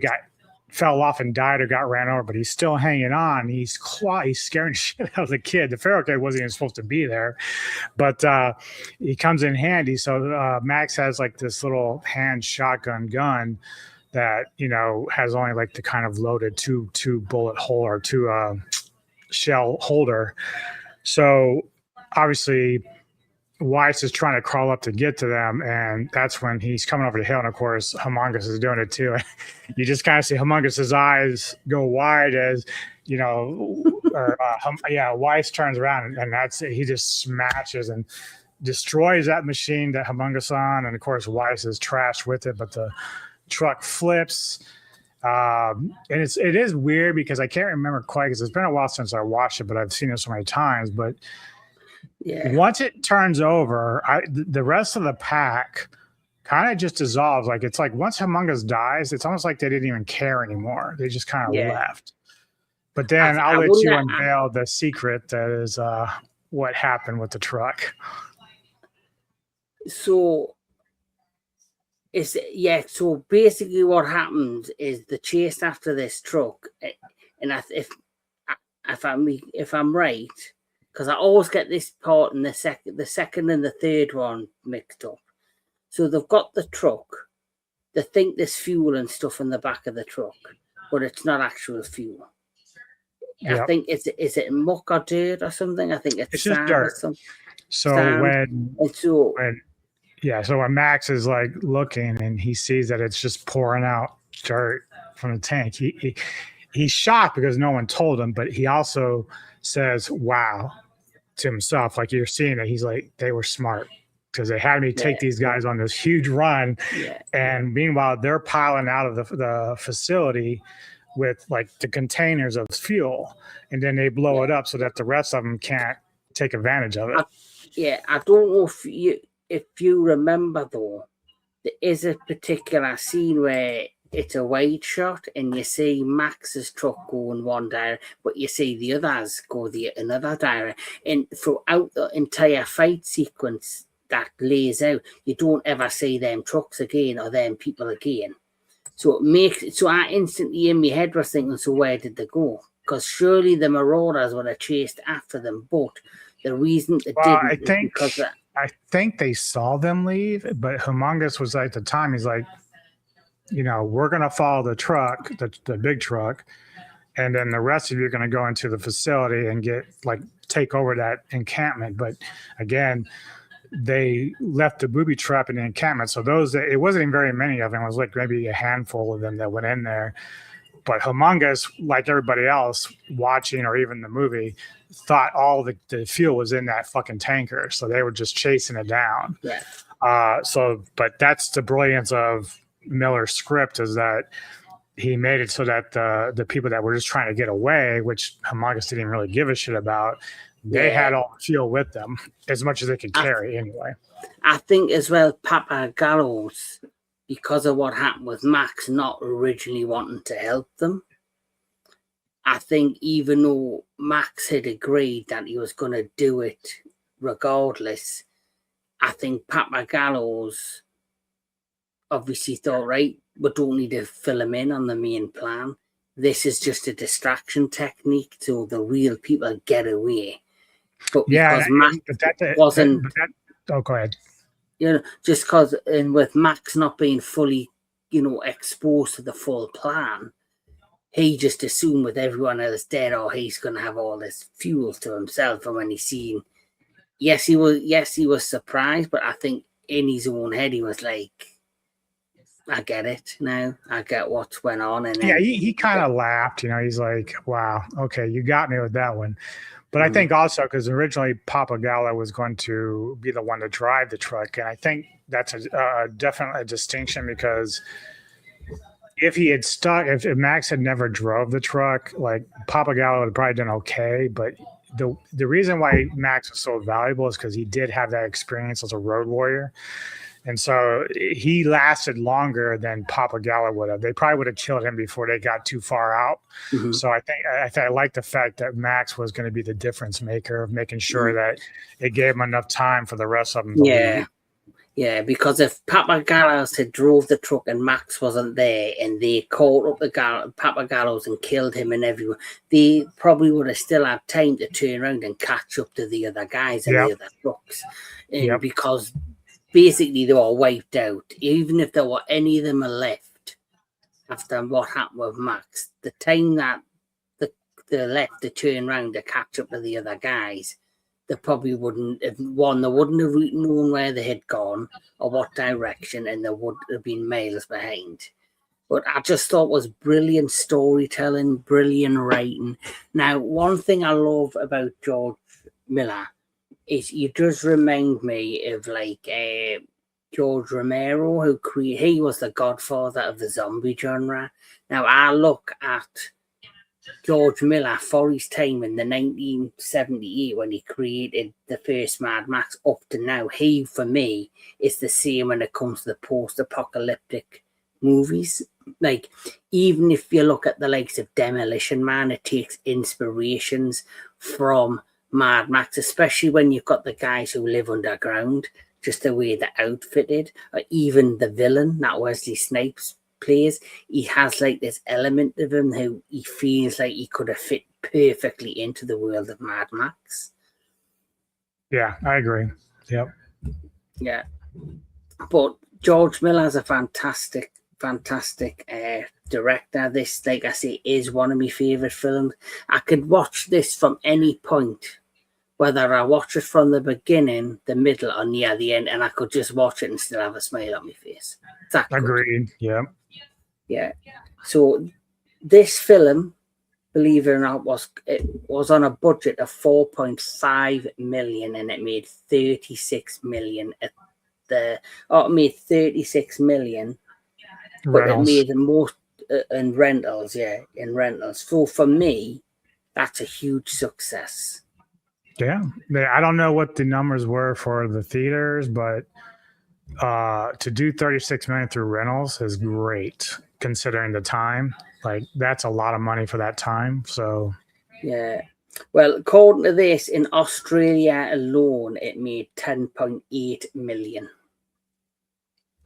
fell off and died or got ran over, but he's still hanging on. He's scaring the shit out of the kid. The feral kid wasn't even supposed to be there, but he comes in handy. So Max has like this little hand shotgun gun that has only like the kind of loaded two bullet hole or two shell holder. So obviously Weiss is trying to crawl up to get to them, and that's when he's coming over the hill. And of course, Humongous is doing it too. You just kind of see Humongous's eyes go wide as Weiss turns around, and that's it. He just smashes and destroys that machine that Humongous on, and of course, Weiss is trashed with it. But the truck flips. And it is weird because I can't remember quite because it's been a while since I watched it, but I've seen it so many times. But once it turns over, the rest of the pack kind of just dissolves. Like it's like once Humongous dies, it's almost like they didn't even care anymore. They just kind of left. But then I'll let you unveil the secret that is what happened with the truck. So so basically what happens is the chase after this truck, and if I'm right, because I always get this part in the second and the third one mixed up. So they've got the truck, they think there's fuel and stuff in the back of the truck, but it's not actual fuel. Yep. I think is it muck or dirt or something? I think it's just dirt. So when Max is like looking and he sees that it's just pouring out dirt from the tank, he's shocked because no one told him, but he also says, wow, to himself. Like you're seeing it. He's like, they were smart because they had me take these guys on this huge run. Yeah. And meanwhile, they're piling out of the facility with like the containers of fuel, and then they blow it up so that the rest of them can't take advantage of it. I don't know if you remember though, there is a particular scene where it's a wide shot and you see Max's truck go in one direction, but you see the others go another direction. And throughout the entire fight sequence that lays out, you don't ever see them trucks again or them people again. So I instantly in my head was thinking, so where did they go? Because surely the Marauders would have chased after them, but the reason they didn't I think they saw them leave, but Humongous was like, at the time, he's like, we're going to follow the truck, the big truck, and then the rest of you are going to go into the facility and take over that encampment. But again, they left the booby trap in the encampment. So it wasn't even very many of them. It was like maybe a handful of them that went in there. But Humongous, like everybody else watching or even the movie, thought all the fuel was in that fucking tanker. So they were just chasing it down. Yeah. But that's the brilliance of Miller's script, is that he made it so that the people that were just trying to get away, which Humongous didn't really give a shit about, they had all the fuel with them, as much as they could carry anyway. I think as well, Papa Gallows, because of what happened with Max not originally wanting to help them, I think even though Max had agreed that he was going to do it regardless, I think Papa Gallows obviously thought, right, we don't need to fill him in on the main plan. This is just a distraction technique so the real people get away. But because Max wasn't... go ahead. Just because with Max not being fully, exposed to the full plan, he just assumed with everyone else dead, he's going to have all this fuel to himself. And when he seen, he was surprised, but I think in his own head, he was like, I get it now. I get what's went on. And he kind of laughed, he's like, wow, okay, you got me with that one. But I think also because originally Papa Gallo was going to be the one to drive the truck. And I think that's definitely a distinction, because if he had if Max had never drove the truck, like Papa Gallo would have probably done okay. But the reason why Max was so valuable is because he did have that experience as a road warrior. And so he lasted longer than Papa Gallo would have. They probably would have killed him before they got too far out. Mm-hmm. So I like the fact that Max was going to be the difference maker of making sure that it gave him enough time for the rest of them to leave. Yeah, because if Papa Gallows had drove the truck and Max wasn't there and they caught up Papa Gallows and killed him and everyone, they probably would have still had time to turn around and catch up to the other guys and the other trucks. Because basically they were wiped out. Even if there were any of them left after what happened with Max, the time that they left to turn around to catch up to the other guys they probably wouldn't have they wouldn't have known where they had gone or what direction, and they would have been miles behind. But I just thought was brilliant storytelling, brilliant writing. Now, one thing I love about George Miller is he does remind me of like George Romero, he was the godfather of the zombie genre. Now, I look at George Miller for his time in the 1978 when he created the first Mad Max up to now. He, for me, is the same when it comes to the post-apocalyptic movies. Like, even if you look at the likes of Demolition Man, it takes inspirations from Mad Max, especially when you've got the guys who live underground, just the way they're outfitted, or even the villain that Wesley Snipes plays. He has like this element of him how he feels like he could have fit perfectly into the world of Mad Max. Yeah, I agree. Yep. Yeah. But George Miller's a fantastic director. This, like I say, is one of my favourite films. I could watch this from any point, whether I watch it from the beginning, the middle, or near the end, and I could just watch it and still have a smile on my face. Agreed. Yeah. Yeah. So this film, believe it or not, was on a budget of 4.5 million, and it made 36 million at the. Oh, it made 36 million, but it made the most in rentals. Yeah, in rentals. So for me, that's a huge success. Yeah, I don't know what the numbers were for the theaters, but to do 36 million through rentals is great considering the time. Like, that's a lot of money for that time. So yeah, well, according to this, in Australia alone, it made 10.8 million.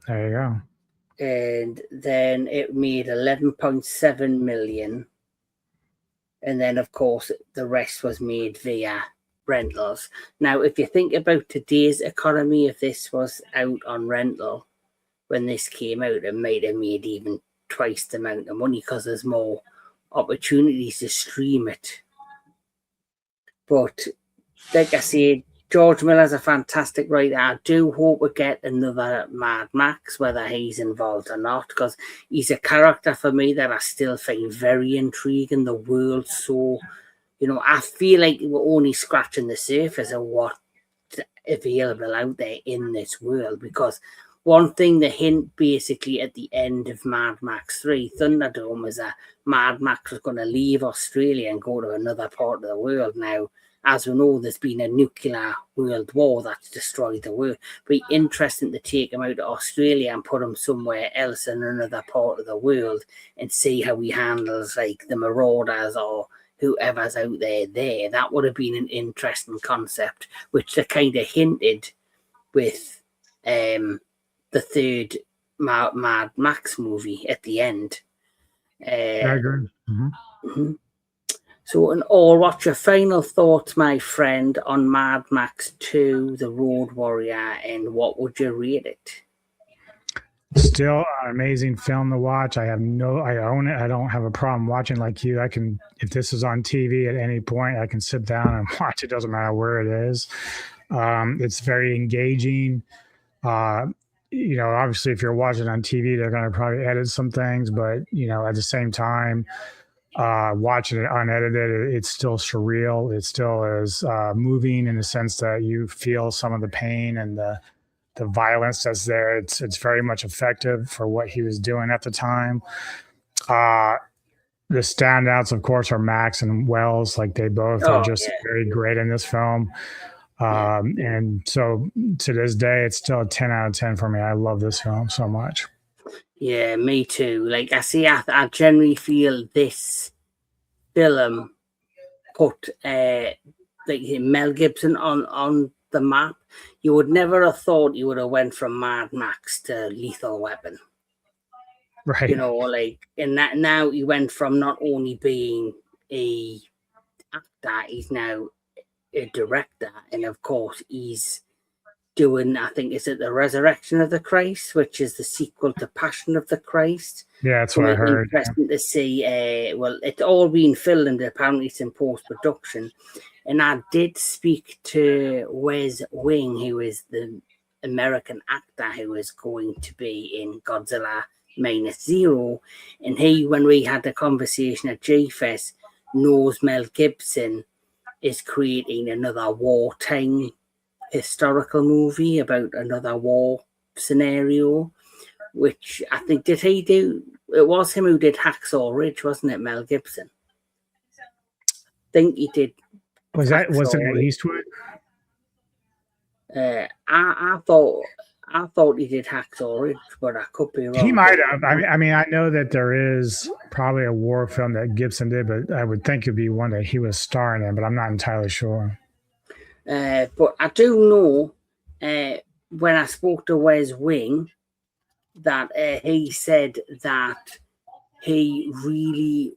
There you go. And then it made 11.7 million. And then, of course, the rest was made via rentals. Now, if you think about today's economy, if this was out on rental when this came out, it might have made even twice the amount of money because there's more opportunities to stream it. But like I said, George Miller's a fantastic writer. I do hope we get another Mad Max, whether he's involved or not, because he's a character for me that I still find very intriguing. The world, so, I feel like we're only scratching the surface of what's available out there in this world, because one thing they hint basically at the end of Mad Max 3, Thunderdome, is that Mad Max was going to leave Australia and go to another part of the world. Now, as we know, there's been a nuclear world war that's destroyed the world. It'd be interesting to take him out of Australia and put him somewhere else in another part of the world and see how he handles like the Marauders or whoever's out there. That would have been an interesting concept, which they kind of hinted with the third Mad Max movie at the end. I agree. Mm-hmm. Mm-hmm. So, in all, what's your final thoughts, my friend, on Mad Max 2, The Road Warrior, and what would you rate it? Still an amazing film to watch. I own it. I don't have a problem watching like you. If this is on TV at any point, I can sit down and watch it. Doesn't matter where it is. It's very engaging. Obviously, if you're watching on TV, they're going to probably edit some things, but at the same time, watching it unedited, it's still surreal. It still is moving in the sense that you feel some of the pain and the violence that's there. It's very much effective for what he was doing at the time. The standouts, of course, are Max and Wells. Like, they both are just very great in this film. And so to this day, it's still a 10 out of 10 for me. I love this film so much. Yeah, me too. Like, I generally feel this film put like Mel Gibson on the map. You would never have thought you would have went from Mad Max to Lethal Weapon. Right. And that now he went from not only being a actor, he's now a director, and of course he's doing, I think, is it The Resurrection of the Christ, which is the sequel to Passion of the Christ. Yeah, that's what I heard. Interesting to see. Well, it's all been filmed, apparently it's in post-production. And I did speak to Wes Wing, who is the American actor who is going to be in Godzilla Minus Zero. And he, when we had the conversation at G-Fest, knows Mel Gibson is creating another wartime historical movie about another war scenario, which I think, did he do? It was him who did Hacksaw Ridge, wasn't it, Mel Gibson? I think he did. Wasn't it Eastwood? I thought he did Hacksaw Ridge, but I could be wrong. He might have. I mean, I know that there is probably a war film that Gibson did, but I would think it'd be one that he was starring in, but I'm not entirely sure. But I do know when I spoke to Wes Wing that he said that he really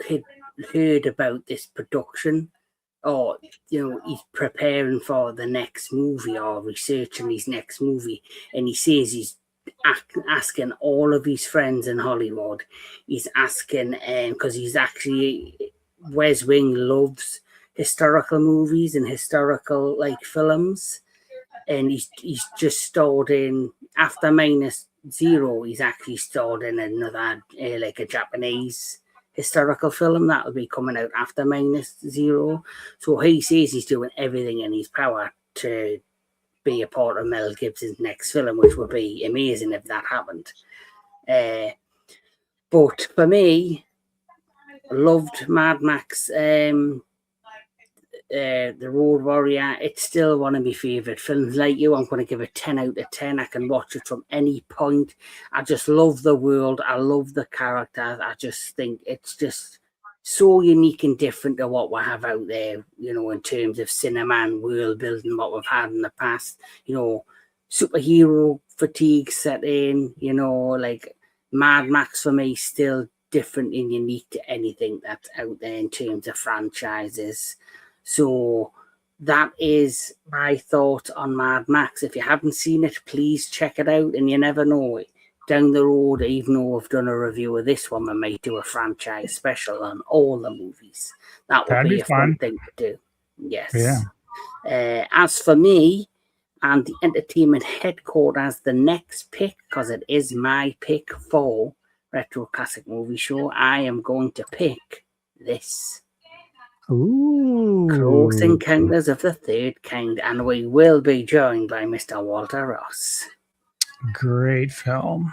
had heard about this production, or he's preparing for the next movie or researching his next movie, and he says he's asking all of his friends in Hollywood. He's asking because he's actually, Wes Wing loves historical movies and historical films, and he's just starred in, after Minus Zero, he's actually starred in another a Japanese historical film that will be coming out after Minus Zero. So he says he's doing everything in his power to be a part of Mel Gibson's next film, which would be amazing if that happened. But for me, I loved Mad Max, The Road Warrior. It's still one of my favourite films. Like you, I'm going to give it 10 out of 10. I can watch it from any point. I just love the world. I love the characters. I just think it's just so unique and different to what we have out there, in terms of cinema and world building, what we've had in the past. Superhero fatigue set in, like Mad Max for me still different and unique to anything that's out there in terms of franchises. So that is my thought on Mad Max. If you haven't seen it, please check it out. And you never know, down the road, even though we've done a review of this one, we might do a franchise special on all the movies. That would be a fun thing to do. Yes. Yeah. As for me and the entertainment headquarters, the next pick, because it is my pick for Retro Classic Movie Show, I am going to pick this. Ooh. Close Encounters of the Third Kind, and we will be joined by Mr. Walter Ross. Great film.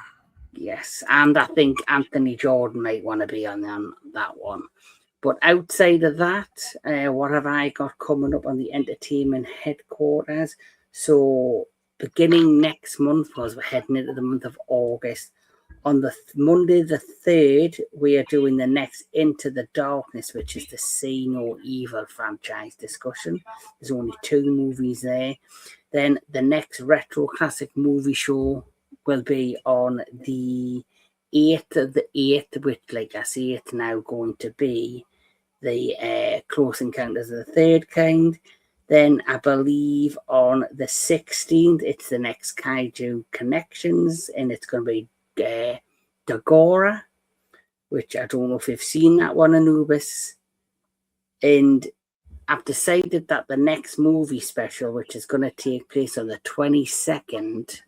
Yes, and I think Anthony Jordan might want to be on that one. But outside of that, what have I got coming up on the entertainment headquarters? So beginning next month, because we're heading into the month of August, on the Monday the 3rd, we are doing the next Into the Darkness, which is the See No Evil franchise discussion. There's only 2 movies there. Then the next Retro Classic Movie Show will be on the 8th of the 8th, which, like I say, it's now going to be the Close Encounters of the Third Kind. Then I believe on the 16th, it's the next Kaiju Connections, and it's going to be Dagora, which I don't know if you've seen that one, Anubis. And I've decided that the next movie special, which is going to take place on the 22nd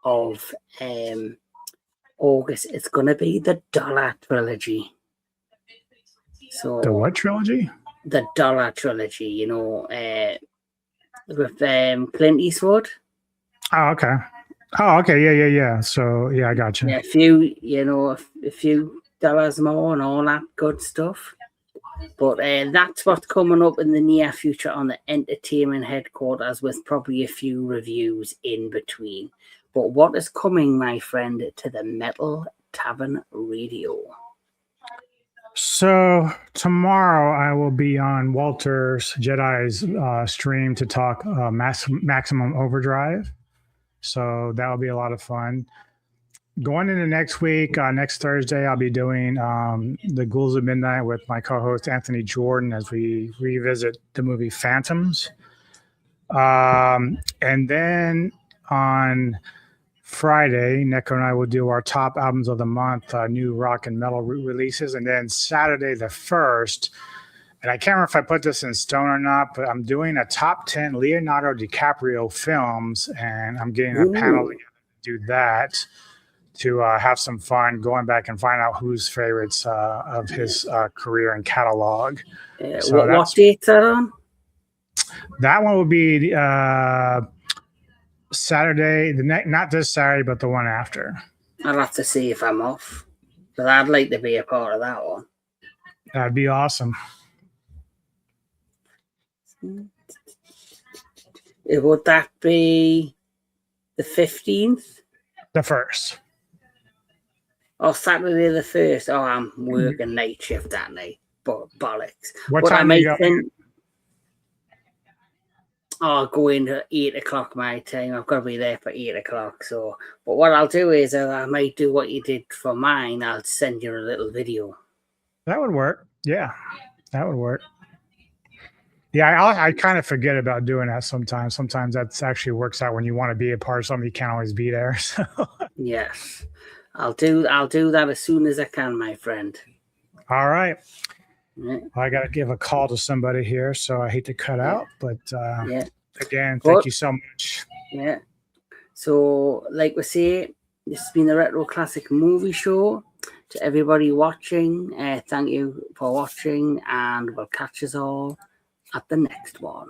of August, it's going to be the Dollar Trilogy. So the what trilogy? The Dollar Trilogy, with Clint Eastwood. Oh, okay. Yeah. So, yeah, I got you. Yeah, a few dollars more and all that good stuff. But that's what's coming up in the near future on the entertainment headquarters, with probably a few reviews in between. But what is coming, my friend, to the Metal Tavern Radio? So tomorrow I will be on Walter's Jedi's stream to talk Maximum Overdrive. So that'll be a lot of fun. Going into next week, next Thursday, I'll be doing The Ghouls of Midnight with my co-host Anthony Jordan as we revisit the movie Phantoms. And then on Friday, Neko and I will do our top albums of the month, new rock and metal releases. And then Saturday the 1st, and I can't remember if I put this in stone or not, but I'm doing a top 10 Leonardo DiCaprio films, and I'm getting a panel together to do that, to have some fun going back and find out who's favorites of his career and catalog. So what dates are on? That one will be Saturday, not this Saturday, but the one after. I'll have to see if I'm off, but I'd like to be a part of that one. That'd be awesome. Would that be the 15th? The 1st. Oh, Saturday the 1st. Oh, I'm working night shift that night. But bollocks. What time are you going? I'll go in at 8 o'clock my time. I've got to be there for 8 o'clock. So, but what I'll do is I might do what you did for mine. I'll send you a little video. That would work. Yeah, that would work. Yeah, I kind of forget about doing that sometimes. Sometimes that actually works out when you want to be a part of something. You can't always be there. So. Yes, I'll do that as soon as I can, my friend. All right. Yeah. Well, I got to give a call to somebody here, so I hate to cut out, but again, thank you so much. Yeah. So, like we say, this has been the Retro Classic Movie Show. To everybody watching, thank you for watching, and we'll catch us all at the next one.